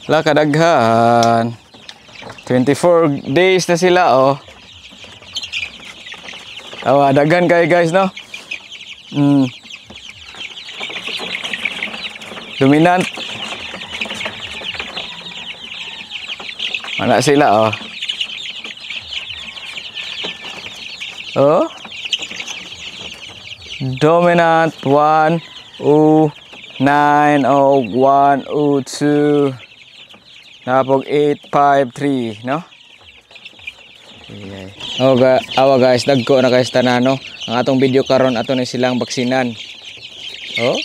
La kadaghan. 24 days na sila oh. Awa, daghan kayo guys no. Dominant. Mana sila oh. Oh. Dominant 1 9 1 2 napog 853 no. Awa guys, dagko na guys tanano. Ang atong video karon ato ni silang baksinan. Oh.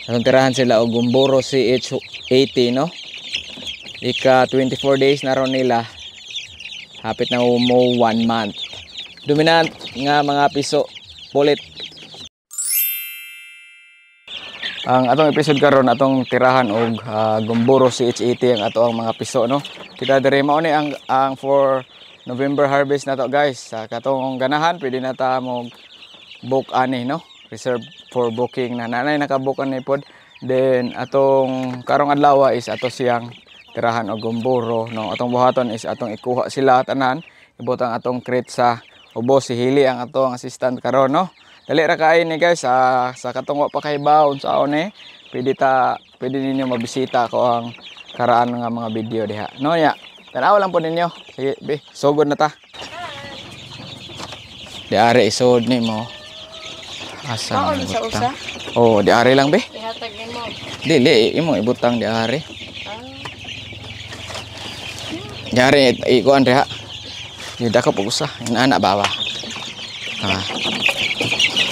Atong tirahan sila og Gumboro CH80 no. Ika 24 days na ron nila. Hapit na mo 1 month. Dominant nga mga piso pulit. Ang atong episode karon atong tirahan og Gumboro CH80 ang ato ang mga piso no. Kita diri mao ni ang for November harvest na to guys. Sa katong ganahan pwede na ta mo book ani no. Reserve for booking na nanay naka-book ani pod. Then atong karong adlaw is ato siyang tirahan og Gumboro no. Atong buhaton is atong ikuha sila tanan. Ibutang atong crate sa ubos si Hili ang atong assistant karon no. Dali ra kay ni guys sa katong wa pa kay baon sa one pwede ninyo mabisita ko ang karaan nga mga video diha. No ya. Tanaw lang po ninyo. Sige, be, sugod na ta. Di ari isod ni mo. Asa mo ibutang? Oh, di ari lang be. Ihatag nimo. Dili imo ibutang di ari. Di ari ikuan diha. Di dako pug usa. Ina bawa.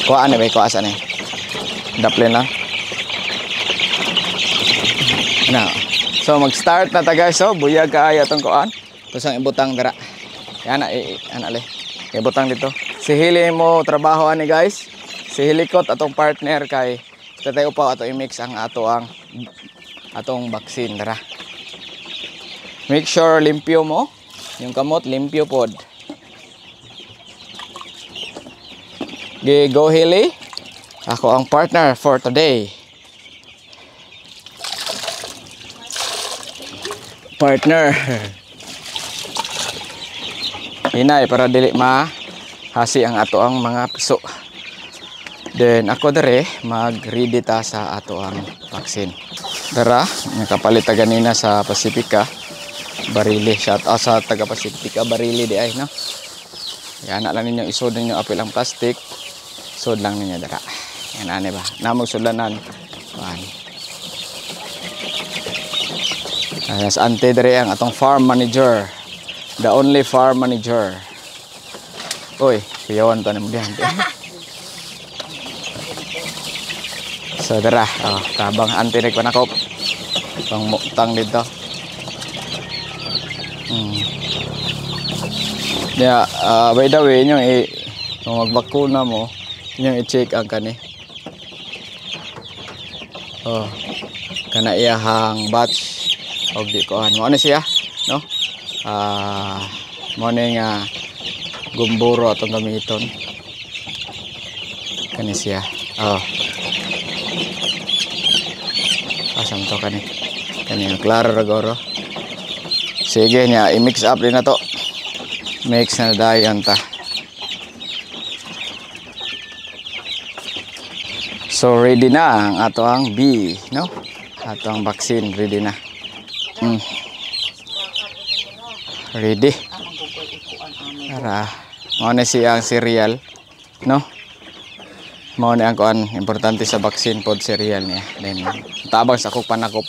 Kuha ani ba kuha asa ni? Daplin lang. Na. So mag-start na ta guys. So buyag kaayo tong kuan. Tusang ibutang dira. Ana le. Ibutang dito. Si Hili mo trabaho ani guys. Si Hilikot atong partner kay tatay upaw ato i-mix ang atong vaccine dira. Make sure limpyo mo. Yung kamot limpyo pod. Go Hili. Ako ang partner for today. Partner. Hinay para dili hasi ang ato ang mga piso. Then ako dere mag-ready ta sa ato ang vaccine. Dara, nakapalit ta ganina sa Pacifica. Barili, shout out sa taga Pacifica Barili di ay no. Yan lang ninyo isod ninyo apil ang plastic. Sod lang ninyo dara. Yan ane ba? Namog sudlanan. As ante dere ang atong farm manager. The only farm manager. Oy, kuyawan to nimo dihan. So dara, tabang ante nagpanakop. Pang muktang dito. Yeah, by the way, nyo kung magbakuna mo, nyo i-check ang kani. Oh, kana iyahang batch og di ko ano siya, no? Mo nga Gumboro atong gamiton. Kani siya. Oh. Asam to kani. Kani klaro ra goro. Sige niya, i-mix up din na to. Mix na dayon ta. So ready na ang ato ang B, no? Ato ang vaccine ready na. Ready. Para mo na siyang cereal, no? Mo na ang kuan importante sa vaccine pod cereal niya. Then tabang sa kog panakop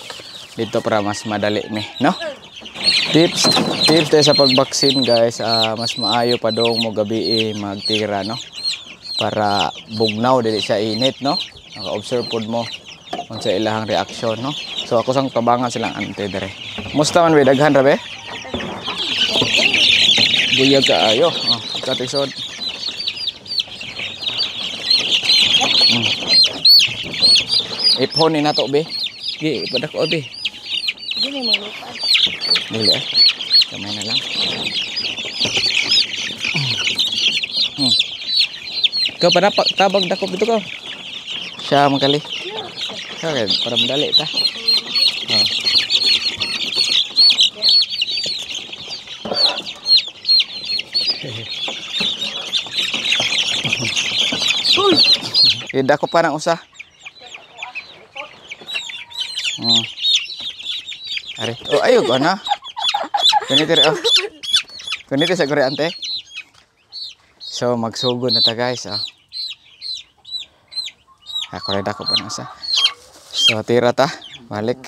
dito para mas madali mi, no? Tips tayo sa pag-vaccine guys, mas maayo pa dong mo gabi magtira no para bugnaw dili siya init no. Naka-observe pod mo unsa ilahang reaction no. So ako sang tabangan silang ante dire. Musta man be daghan ra be? Buyag kaayo. Katisod. Ipon ni nato be. Gi padako be. Dili mo lupa. Dili kamay na lang. Ikaw pa tabag dakop dito ka. Siya magkali. Okay, para madali ta. Ida ko pa ng usa. Ari. Oh, ayo ko na. Ganito rin. Oh. Ganito sa kuryente. So, magsugod na ta guys. Oh. Ako rin ako pa ng usa. So, tira ta. Balik.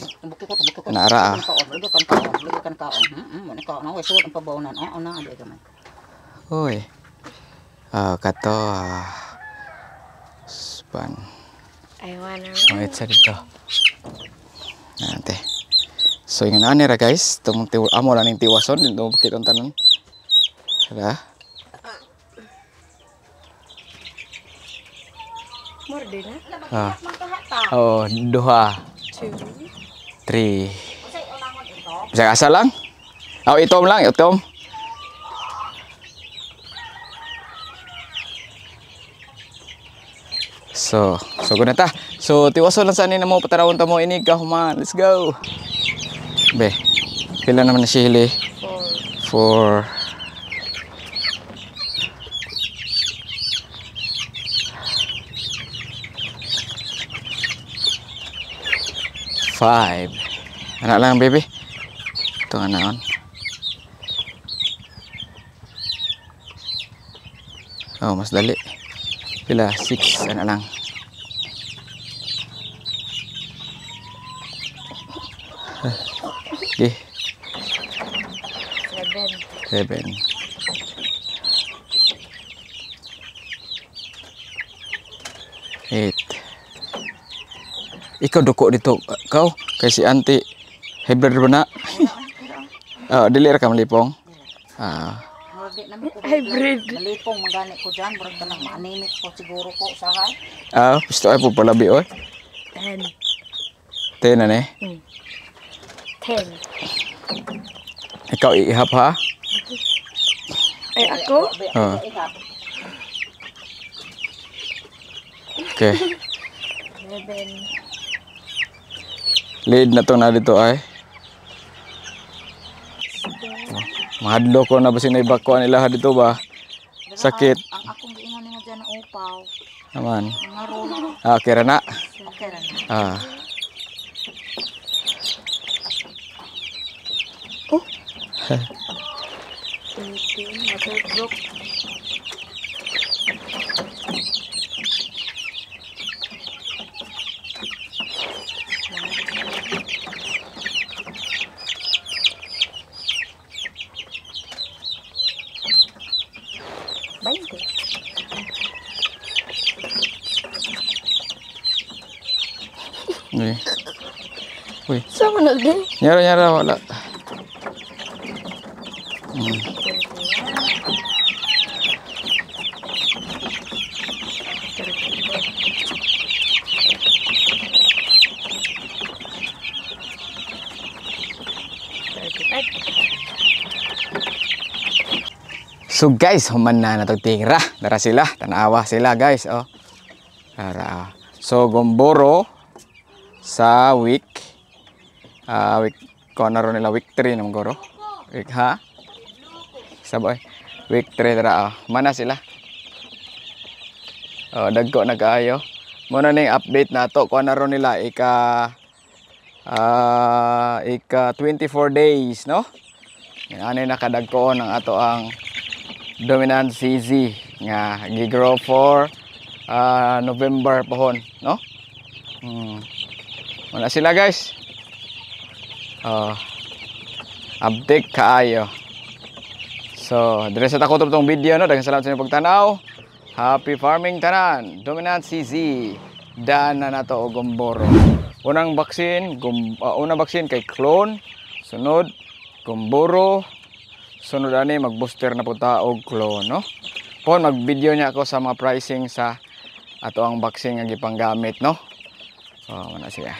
Naara ah. Uy. Kato. Span. I wanna Wait sa dito. Nante. So yung anira guys, amo lang ning tiwason dito bukit ang tanan. Hala. more din na. Ah. Oh, duha, 2. 3. Bisa asa lang? Oh, itom lang, itom. So guna ta. So tiwason lang sa ni mo patarawon ta mo ini kahuman. Let's go. Be. Pila naman na sili? 4. 5. Anak lang baby. Ito nga naon. Oh, mas dali. Pila 6 anak lang. Okay. 7. 8. Ikaw duko dito. Kau kay si auntie hybrid ba na? Dili ra ka malipong. Hybrid. Malipong magani ko dyan. Murag ka nang maanimik ko siguro ko usahay. Gusto ay po palabi oy. 10. 10 na ni. 10. Ikaw ihap ha. Ay ako? Okay. 11. Lead na to na dito ay. Mahadlo ko na basin na ibako nila dito ba? Sakit. Ang akong giingon nimo dyan na upaw. Naman. Maroon. Okay ra na. Okay ra na. Oh. 18. Matulog. Uy. Sama na din. Nyara wala. So guys, human na natong tingra. Dara sila, tanawa sila guys, oh. Dara. So Gomboro sa week ko na ron nila week 3 naman goro. Week ha? Sabay. Week 3 dara, oh. Mana sila? Oh, dagko na kaayo. Muna ning update nato ko na ron nila ika 24 days, no? Yan ani nakadagko ng ato ang dominant CZ nga gigrow for November pohon, no? Wala sila guys. Update kaayo. So, dire sa takob tong video, no? Daghang salamat sa inyong pagtanaw. Happy farming tanan. Dominant CZ. Daan na nato og Gomboro. Unang baksin kay clone, sunod Gomboro, sunod ani mag-booster na punta og clone, no? Pon mag-video niya ako sa mga pricing sa ato ang vaccine nga gipanggamit, no? Mana siya.